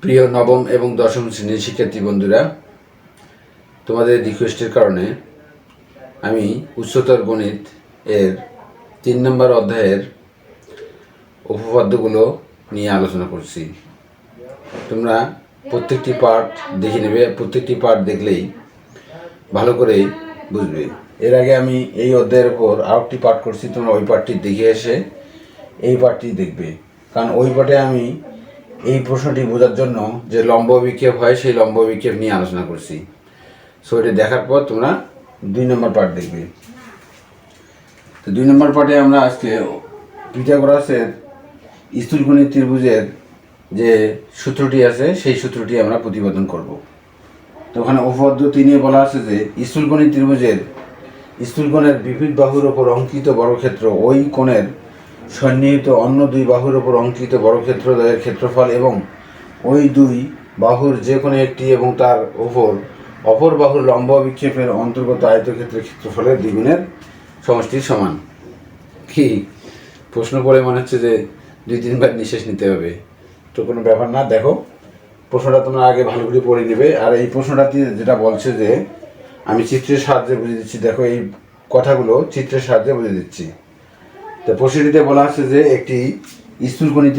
প্রিয় নবম এবং দশম শ্রেণীর শিক্ষার্থী বন্ধুরা, তোমাদের রিকোয়েস্টের কারণে আমি উচ্চতর গণিত এর 3 নম্বর অধ্যায়ের উপপাদ্যগুলো নিয়ে আলোচনা করছি। তোমরা প্রত্যেকটি পার্ট দেখে নেবে, প্রত্যেকটি পার্ট দেখলেই ভালো করে বুঝবে। এর আগে আমি এই অধ্যায়ের উপর আরেকটি পাঠ করছি, তোমরা ওই পাঠটি দেখে এসে এই পাঠটি দেখবে, কারণ ওই পাঠে আমি এই প্রশ্নটি বোঝার জন্য যে লম্ব বিক্ষেপ হয় সেই লম্ব বিক্ষেপ নিয়ে আলোচনা করছি। সো এটা দেখার পর তোমরা 2 নম্বর পার্ট দেখবে। তো 2 নম্বর পার্টে আমরা আজকে পিথাগোরাসের স্থূলকোণী ত্রিভুজের যে সূত্রটি আছে সেই সূত্রটি আমরা প্রতিপাদন করব। তো ওখানে উপপাদ্য 3 বলা আছে যে স্থূলকোণী ত্রিভুজের স্থূলকোণের বিপরীত বাহুর ওপর অঙ্কিত বর্গক্ষেত্র ওই কোণের সন্নিহিত অন্য 2 বাহুর ওপর অঙ্কিত বর্গক্ষেত্রদ্বয়ের ক্ষেত্রফল এবং ওই 2 বাহুর যে কোনো একটি এবং তার অপর বাহুর লম্ব বিক্ষেপের অন্তর্গত আয়তক্ষেত্রের ক্ষেত্রফলের দ্বিগুণের সমষ্টির সমান। কি প্রশ্ন পড়ে মনে হচ্ছে যে 2-3 বার নিঃশ্বাস নিতে হবে, তো কোনো ব্যাপার না। দেখো প্রশ্নটা তোমরা আগে ভালো করে পড়ে নেবে। আর এই প্রশ্নটাতে যেটা বলছে যে আমি চিত্রের সাহায্যে বুঝিয়ে দিচ্ছি, দেখো এই কথাগুলো চিত্রের সাহায্যে বুঝিয়ে দিচ্ছি। তো প্রশ্নটিতে বলা আছে যে একটি স্থূলকোণী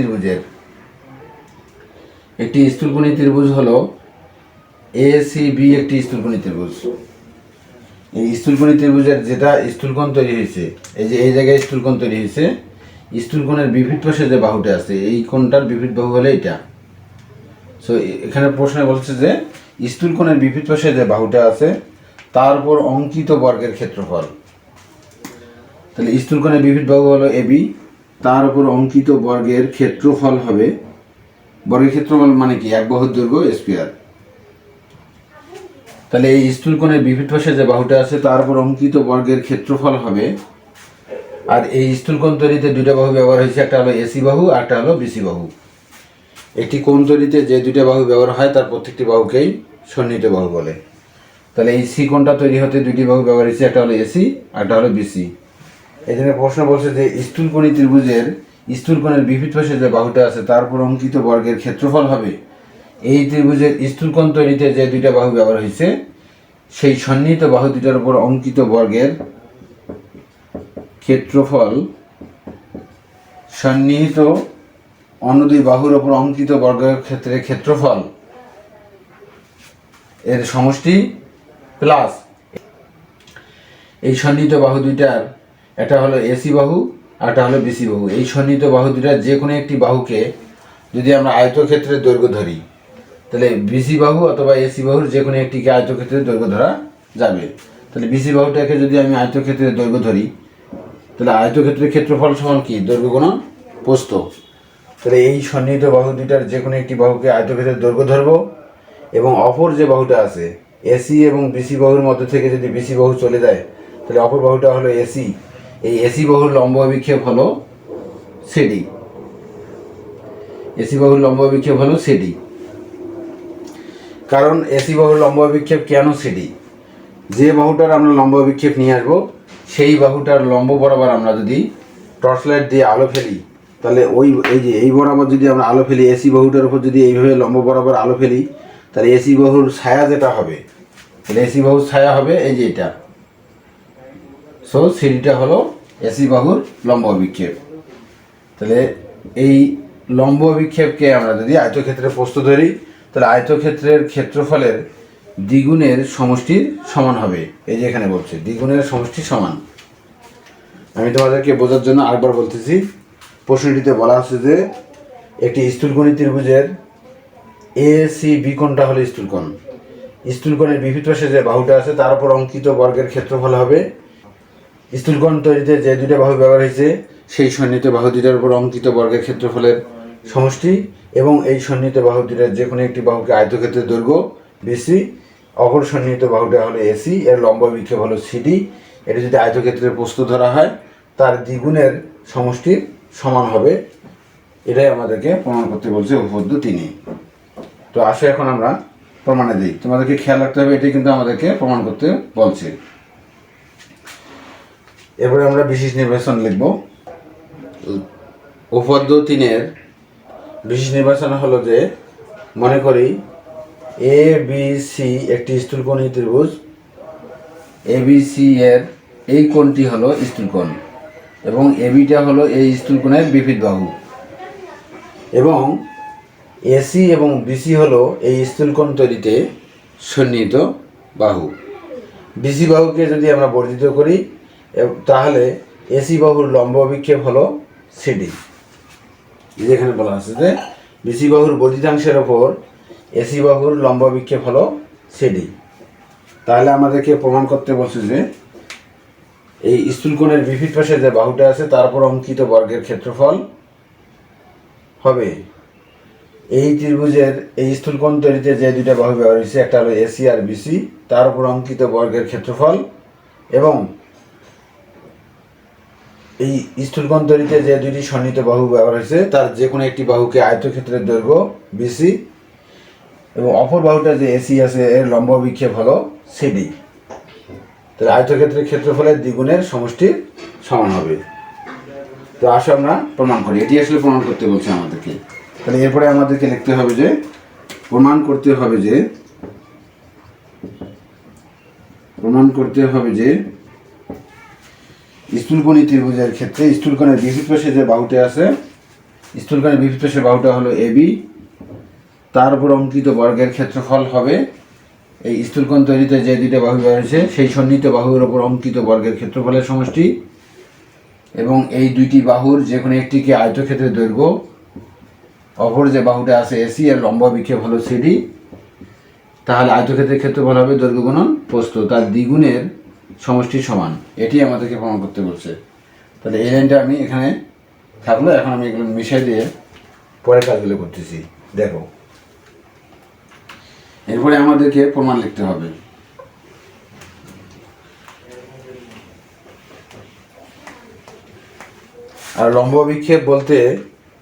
ত্রিভুজ হলো ACB একটি স্থূলকোণী ত্রিভুজ। এই স্থূলকোণী ত্রিভুজের যেটা স্থূলকোণ তৈরি হয়েছে, এই যে এই জায়গায় স্থূলকোণ তৈরি হয়েছে, স্থূলকোণের বিপরীত পাশে যে বাহুটা আছে এই কোণটার বিপরীত বাহু হলে এটা। সো এখানে প্রশ্নে বলছে যে স্থূলকোণের বিপরীত পাশে যে বাহুটা আছে তার উপর অঙ্কিত বর্গের ক্ষেত্রফল। তাহলে স্থূলকোণের বিপরীত বাহু হলো AB, তার উপর অঙ্কিত বর্গের ক্ষেত্রফল হবে, বর্গের ক্ষেত্রফল মানে কি, এক বাহুর দৈর্ঘ্য স্কয়ার। তাহলে এই স্থূলকোণের বিপরীত পাশে যে বাহুটা আছে তার উপর অঙ্কিত বর্গের ক্ষেত্রফল হবে। আর এই স্থূলকোণ তৈরিতে 2টা বাহু ব্যবহার হয়েছে, একটা হলো AC বাহু আর একটা হলো BC বাহু। একটি কোণ তৈরিতে যে 2টা বাহু ব্যবহার হয় তার প্রত্যেকটি বাহুকেই সন্নিহিত বাহু বলে। তাহলে এই সি কোণটা তৈরি হতে 2টি বাহু ব্যবহার হয়েছে, একটা হলো AC আর একটা হলো BC। এই জন্য প্রশ্ন বলছে যে স্থূলকোণী ত্রিভুজের স্থূলকোণের বিপরীত পাশে যে বাহুটা আছে তার উপর অঙ্কিত বর্গের ক্ষেত্রফল হবে এই ত্রিভুজের স্থূলকোণ তৈরিতে যে 2টা বাহু ব্যবহার হয়েছে সেই সন্নিহিত বাহু 2টার উপর অঙ্কিত বর্গের ক্ষেত্রফল সন্নিহিত অন্য 2 বাহুর উপর অঙ্কিত বর্গের ক্ষেত্রের ক্ষেত্রফল এর সমষ্টি প্লাস এই সন্নিহিত বাহু 2টার একটা হলো AC বাহু আর একটা হলো BC বাহু। এই সন্নিহিত বাহু 2টার যে কোনো একটি বাহুকে যদি আমরা আয়তক্ষেত্রের দৈর্ঘ্য ধরি তাহলে BC বাহু অথবা AC বাহুর যে কোনো একটিকে আয়তক্ষেত্রের দৈর্ঘ্য ধরা যাবে। তাহলে BC বাহুটাকে যদি আমি আয়তক্ষেত্রের দৈর্ঘ্য ধরি তাহলে আয়তক্ষেত্রের ক্ষেত্রফল সমান কি, দৈর্ঘ্য গুণন প্রস্থ। তাহলে এই সন্নিহিত বাহু 2টার যে কোনো একটি বাহুকে আয়তক্ষেত্রের দৈর্ঘ্য ধরবো এবং অপর যে বাহুটা আছে AC এবং BC বাহুর মধ্যে থেকে যদি BC বাহু চলে যায় তাহলে অপর বাহুটা হলো AC। এই AC বাহুর লম্ব বিক্ষেপ হলো CD। AC বাহুর লম্ব বিক্ষেপ হলো CD। কারণ AC বাহুর লম্ব বিক্ষেপ কেন CD, যে বাহুটার আমরা লম্ব বিক্ষেপ নিয়ে আসবো সেই বাহুটার লম্ব বরাবর আমরা যদি টর্চ লাইট দিয়ে আলো ফেলি তাহলে এই বরাবর যদি আমরা আলো ফেলি, AC বাহুটার উপর যদি এইভাবে লম্ব বরাবর আলো ফেলি তাহলে AC বাহুর ছায়া যেটা হবে, তাহলে AC বাহুর ছায়া হবে এই যে এটা। সো সিডিটা হলো AC বাহুর লম্ব বিক্ষেপ। তাহলে এই লম্ব বিক্ষেপকে আমরা যদি আয়তক্ষেত্রের প্রস্থ ধরি তাহলে আয়তক্ষেত্রের ক্ষেত্রফলের দ্বিগুণের সমষ্টির সমান হবে। এই যে এখানে বলছে দ্বিগুণের সমষ্টির সমান। আমি তোমাদেরকে বোঝার জন্য আরেকবার বলতেছি। প্রশ্নটিতে বলা আছে যে একটি স্থূলকোণী ত্রিভুজের ACB কোণটা হলো স্থূলকোণ। স্থূলকোণের বিপরীত পাশে যে বাহুটা আছে তার উপর অঙ্কিত বর্গের ক্ষেত্রফল হবে স্থূলকোণ তৈরিতে যে 2টা বাহু ব্যবহার হয়েছে সেই সন্নিহিত বাহু 2টার উপর অঙ্কিত বর্গের ক্ষেত্রফলের সমষ্টি এবং এই সন্নিহিত বাহু 2টার যে কোনো একটি বাহুকে আয়তক্ষেত্রের দৈর্ঘ্য BC, অপর সন্নিহিত বাহুটা হলো AC, এর লম্ব বিক্ষেপ হলো CD। এটা যদি আয়তক্ষেত্রের প্রস্থ ধরা হয় তার দ্বিগুণের সমষ্টির সমান হবে। এটাই আমাদেরকে প্রমাণ করতে বলছে উপপাদ্য 3। তো আসো এখন আমরা প্রমাণে দিই। তোমাদেরকে খেয়াল রাখতে হবে এটাই কিন্তু আমাদেরকে প্রমাণ করতে বলছে। এরপরে আমরা বিশেষ নির্বাচন লিখব। উপপাদ্য 3 বিশেষ নির্বাচন হলো যে মনে করি এ বি সি একটি স্থূলকোণী ত্রিভুজ, এ বি সি এর এই কোণটি হলো স্থূলকোণ এবং এবিটা হলো এই স্থূলকোণের বিপরীত বাহু, এবং এসি এবং বিসি হলো এই স্থূলকোণ তৈরিতে সন্নিহিত বাহু। বিসি বাহুকে যদি আমরা বর্ধিত করি তাহলে এসি বাহুর লম্ব অভিক্ষেপ হলো সিডি। যেখানে বলা আছে যে বিসি বাহুর বর্ধিতাংশের ওপর এসি বাহুর লম্ব অভিক্ষেপ হলো সিডি। তাহলে আমাদেরকে প্রমাণ করতে বলছে যে এই স্থূলকোণের বিপরীত পাশে যে বাহুটা আছে তার উপর অঙ্কিত বর্গের ক্ষেত্রফল হবে এই ত্রিভুজের এই স্থূলকোণ তৈরিতে যে দুইটা বাহু ব্যবহার হয়েছে, একটা হলো এসি আর বিসি, তার উপর অঙ্কিত বর্গের ক্ষেত্রফল, এবং এই স্থূলকোণ তৈরিতে যে দুইটি সন্নিহিত বাহু ব্যবহার হয়েছে তার যে কোনো একটি বাহুকে আয়তক্ষেত্রের দৈর্ঘ্য বিসি এবং অপর বাহুটা যে এসি আছে এর লম্ব অভিক্ষেপ হলো সিডি। তাহলে আয়তক্ষেত্রের ক্ষেত্রফলের দ্বিগুণের সমষ্টি সমান হবে। তো আসো আমরা প্রমাণ করি, এটি আসলে প্রমাণ করতে বলছে আমাদেরকে। তাহলে এরপরে আমাদেরকে লিখতে হবে যে প্রমাণ করতে হবে যে স্থূলকোণী ত্রিভুজের ক্ষেত্রে স্থূলকোণের বিপরীত পাশে যে বাহুটা আছে, স্থূলকোণের বিপরীত পাশের বাহুটা হলো এবি, তার উপর অঙ্কিত বর্গের ক্ষেত্রফল হবে এই স্থূলকোণ তৈরিতে যে দুইটা বাহু রয়েছে সেই সন্নিহিত বাহুর উপর অঙ্কিত বর্গের ক্ষেত্রফলের সমষ্টি, এবং এই দুইটি বাহুর যে কোনো একটিকে আয়তক্ষেত্রের দৈর্ঘ্য, অপর যে বাহুটা আছে এসি এর লম্ব অভিক্ষেপ হলো সিডি। তাহলে আয়তক্ষেত্রের ক্ষেত্রফল হবে দৈর্ঘ্য গুণন প্রস্থ, তার দ্বিগুণের সমষ্টি সমান। এটি আমাদেরকে প্রমাণ করতে বলছে। তাহলে এই লাইনটা আমি এখানে থাকলো, এখন আমি এগুলো মিশিয়ে দিয়ে পরে কাজগুলো করতেছি। দেখো, এরপরে আমাদেরকে প্রমাণ লিখতে হবে। আর লম্ব অভিক্ষেপ বলতে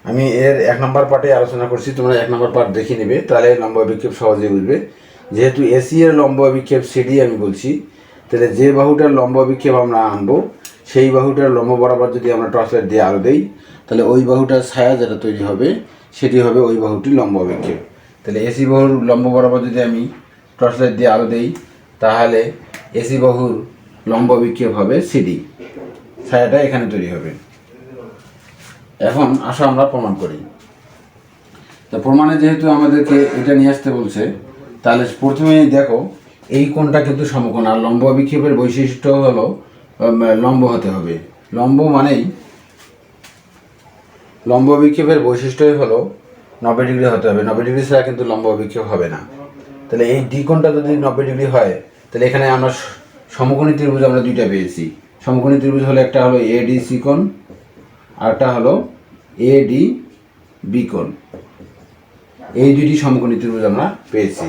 আমি এর 1 নম্বর পার্টে আলোচনা করছি, তোমরা 1 নম্বর পার্ট দেখে নেবে, তাহলে লম্ব অভিক্ষেপ সহজে বুঝবে। যেহেতু এসি এর লম্ব অভিক্ষেপ সিডি আমি বলছি, তাহলে যে বাহুটার লম্ব অভিক্ষেপ আমরা আনবো সেই বাহুটার লম্ব বরাবর যদি আমরা টর্চ লাইট দিয়ে আলো দেই তাহলে ওই বাহুটার ছায়া যেটা তৈরি হবে সেটি হবে ওই বাহুটির লম্ব অভিক্ষেপ। তাহলে এসি বাহুর লম্ব বরাবর যদি আমি টর্চ লাইট দিয়ে আলো দেই তাহলে এসি বাহুর লম্ব অভিক্ষেপ হবে সিডি, ছায়াটা এখানে তৈরি হবে। এখন আসো আমরা প্রমাণ করি। তো প্রমাণে যেহেতু আমাদেরকে এটা নিয়ে আসতে বলছে, তাহলে প্রথমেই দেখো এই কোণটা কিন্তু সমকোণ, আর লম্ব অভিক্ষেপের বৈশিষ্ট্য হলো লম্ব হতে হবে। লম্ব মানেই লম্ব অভিক্ষেপের বৈশিষ্ট্যই হলো 90 ডিগ্রি হতে হবে, 90 ডিগ্রি ছাড়া কিন্তু লম্ব অভিক্ষেপ হবে না। তাহলে এই ডি কোণটা যদি 90 ডিগ্রি হয় তাহলে এখানে আমরা সমকোণী ত্রিভুজ আমরা দুইটা পেয়েছি। সমকোণী ত্রিভুজ হলো একটা হলো এডিসি কোণ আর একটা হলো এডি বি কোণ, এই দুইটি সমকোণী ত্রিভুজ আমরা পেয়েছি।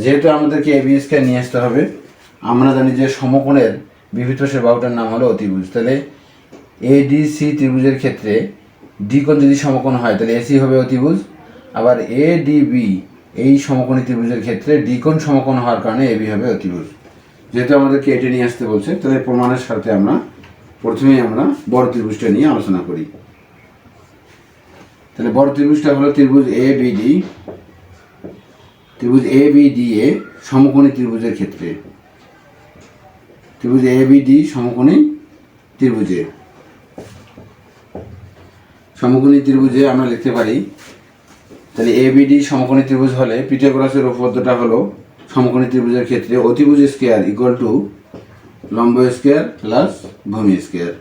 যেহেতু আমাদেরকে এবি স্কয়ার নিয়ে আসতে হবে, আমরা জানি যে সমকোণের বিপরীত পাশের বাহুটার নাম হলো অতিভুজ। তাহলে এডিসি ত্রিভুজের ক্ষেত্রে ডি কোণ যদি সমকোণ হয় তাহলে এসি হবে অতিভুজ, আবার এডিবি এই সমকোণী ত্রিভুজের ক্ষেত্রে ডি কোণ সমকোণ হওয়ার কারণে এবি হবে অতিভুজ। যেহেতু আমাদেরকে এটি নিয়ে আসতে বলছে তাহলে প্রমাণের সাথে আমরা প্রথমেই আমরা বড় ত্রিভুজটা নিয়ে আলোচনা করি। তাহলে বড় ত্রিভুজটা হলো ত্রিভুজ এবিডি, ত্রিভুজ এবিডি এ সমকোণী ত্রিভুজের ক্ষেত্রে, ত্রিভুজ এবিডি সমকোণী ত্রিভুজে, সমকোণী ত্রিভুজে আমরা লিখতে পারি। তাহলে এবিডি সমকোণী ত্রিভুজ হলে পিথাগোরাসের উপপাদ্যটা হলো সমকোণী ত্রিভুজের ক্ষেত্রে অতিভুজ স্কয়ার ইকুয়াল টু লম্ব স্কয়ার প্লাস ভূমি স্কয়ার।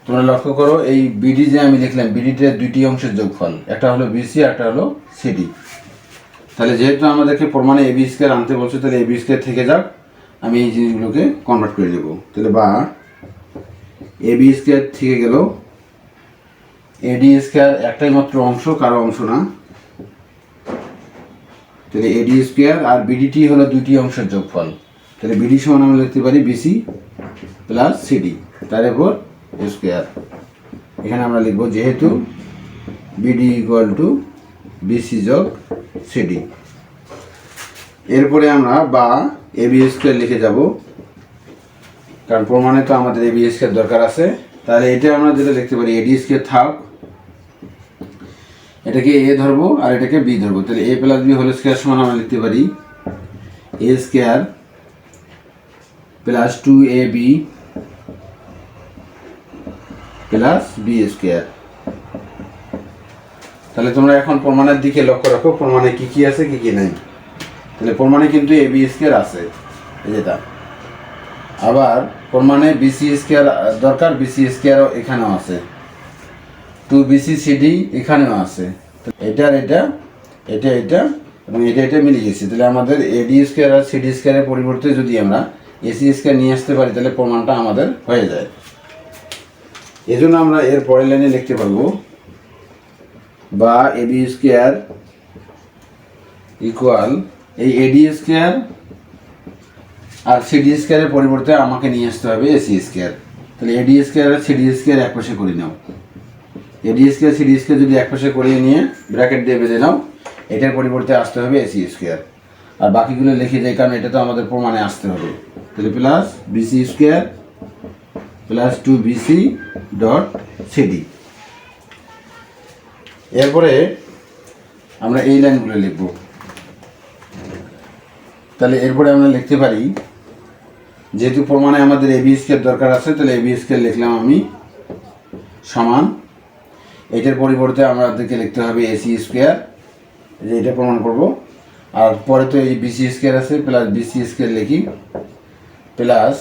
তোমরা লক্ষ্য করো এই বিডি যে আমি লিখলাম, বিডিতে দুইটি অংশের যোগফল, একটা হলো বিসি আর একটা হলো সিডি। তাহলে যেহেতু আমাদেরকে প্রমাণে এবি স্কয়ার আনতে বলছে তাহলে এবি স্কয়ার থেকে যাক, আমি এই জিনিসগুলোকে কনভার্ট করে নেব। তাহলে বা এবি স্কয়ার থেকে গেল এডি স্কয়ার, একটাই মাত্র অংশ, কারো অংশ না। তাহলে এডি স্কয়ার আর বিডিটি হলো দুইটি অংশের যোগফল, তাহলে বিডি সমান আমরা লিখতে পারি বিসি প্লাস সিডি, তার উপর স্কয়ার। এখানে আমরা লিখব যেহেতু বিডি ইকুয়াল টু বিসি যোগ সিডি। এরপরে আমরা বা এবি স্কয়ার লিখে যাব, কারণ প্রমাণে তো আমাদের এবি স্কয়ার দরকার আছে। তাহলে এটা আমরা যেটা লিখতে পারি এডি স্কয়ার থাক এটাকে এ ধরবো আর এটাকে বি ধরবো, তাহলে A plus B whole square সমান আমরা লিখতে পারি A square plus 2ab plus B square. তাহলে তোমরা এখন প্রমাণের দিকে লক্ষ্য রাখো, প্রমাণে কি কি আছে কি কি নাই। তাহলে প্রমাণে কিন্তু এ বি স্কোয়ার আছে, এই যেটা। আবার প্রমাণে বিসি স্কোয়ার দরকার, বিসি স্কোয়ারও এখানেও আছে, 2bc/cd এখানেও আছে। এটা এটা এটা এটা এবং এটা এটা মিলে গেছে। তাহলে আমাদের এডি স্কোয়ার আর সিডি স্কোয়ারের পরিবর্তে যদি আমরা এসি স্কোয়ার নিয়ে আসতে পারি তাহলে প্রমাণটা আমাদের হয়ে যায়। এজন্য আমরা এর পরের লাইনে লিখতে পারবো বা এবি স্কোয়ার ইকুয়াল এই এডি স্কোয়ার আর সিডি স্কোয়ারের পরিবর্তে আমাকে নিয়ে আসতে হবে এসি স্কোয়ার। তাহলে এডি স্কোয়ার আর সিডি স্কোয়ার এক পাশে করে নাও, এডি স্কোয়ার সিডি স্কোয়ার যদি এক পাশে করিয়ে নিয়ে ব্র্যাকেট দিয়ে বেঁধে নাও, এটার পরিবর্তে আসতে হবে এসি স্কোয়ার। আর বাকিগুলো লিখে যাই, কারণ এটা তো আমাদের প্রমাণে আসতে হবে। তাহলে plus BC square plus 2bc/cd। এরপরে আমরা এই লাইনগুলো লিখব। তাহলে এরপরে আমরা লিখতে পারি, যেহেতু প্রমাণে আমাদের এবি স্কোয়ার দরকার আছে, তাহলে এবি স্কোয়ার লিখলাম আমি সমান, এটার পরিবর্তে আমাদেরকে লিখতে হবে এসি স্কোয়ার, যে এটা প্রমাণ করব। আর পরে তো এই বিসি স্কোয়ার আছে, প্লাস বিসি স্কোয়ার লিখি প্লাস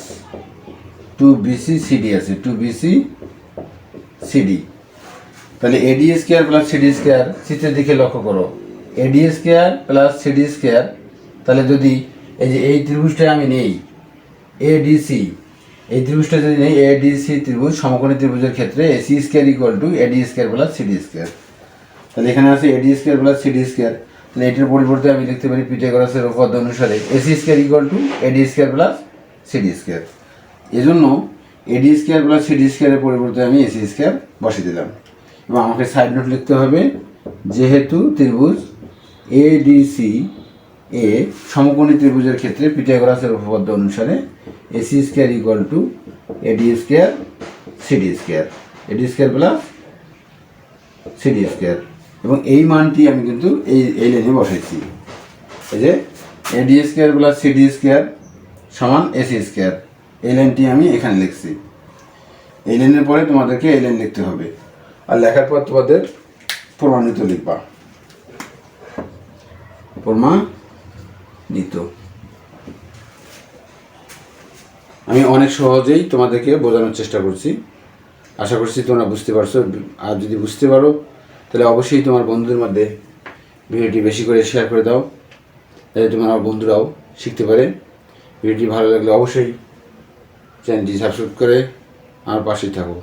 2bc/cd আছে, 2bc/cd। তাহলে এডি স্কোয়ার প্লাস সিডি স্কোয়ার, চিত্রের দিকে লক্ষ্য করো, এডি স্কোয়ার প্লাস সিডি স্কোয়ার। তাহলে যদি এই যে এই ত্রিভুজটা আমি নেই এডিসি, এই ত্রিভুজটা যদি নেই এডিসি ত্রিভুজ, সমকোণী ত্রিভুজের ক্ষেত্রে AC square equal to eddy square plus CD square. তাহলে এখানে আছে এডি স্কোয়ার প্লাস সিডি স্কোয়ার, তাহলে এটার পরিবর্তে আমি লিখতে পারি পিথাগোরাসের উপপাদ্য অনুসারে AC square equal to eddy square plus CD square. এজন্য এডি স্কোয়ার প্লাস সিডি স্কোয়ারের পরিবর্তে আমি এসি স্কোয়ার বসিয়ে দিলাম। এবং আমাকে সাইড নোট লিখতে হবে, যেহেতু ত্রিভুজ এডিসি এ সমকোণী ত্রিভুজের ক্ষেত্রে পিথাগোরাসের উপপাদ্য অনুসারে AC square equal to eddy square CD square, eddy square plus CD square. এবং এই মানটি আমি কিন্তু এই লাইনে বসাইছি, এই যে এডি স্কোয়ার প্লাস সিডি স্কোয়ার সমান এসি স্কোয়ার, এই লাইনটি আমি এখানে লিখছি। এই লাইনের পরে তোমাদেরকে এই লাইন লিখতে হবে, আর লেখার পর তোমাদের প্রমাণিত লিখবা, প্রমাণিত। আমি অনেক সহজেই তোমাদেরকে বোঝানোর চেষ্টা করছি, আশা করছি তোমরা বুঝতে পারছো। আর যদি বুঝতে পারো তাহলে অবশ্যই তোমার বন্ধুদের মধ্যে ভিডিওটি বেশি করে শেয়ার করে দাও, যাতে তোমার বন্ধুরাও শিখতে পারে। ভিডিওটি ভালো লাগলে অবশ্যই চ্যানেলটি সাবস্ক্রাইব করে আমার পাশেই থাকো।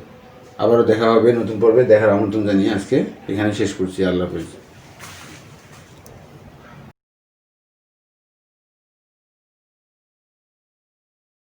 আবারও দেখা হবে নতুন পর্বে, দেখার আমন্ত্রণ জানিয়ে আজকে এখানে শেষ করছি। আল্লাহ হাফেজ।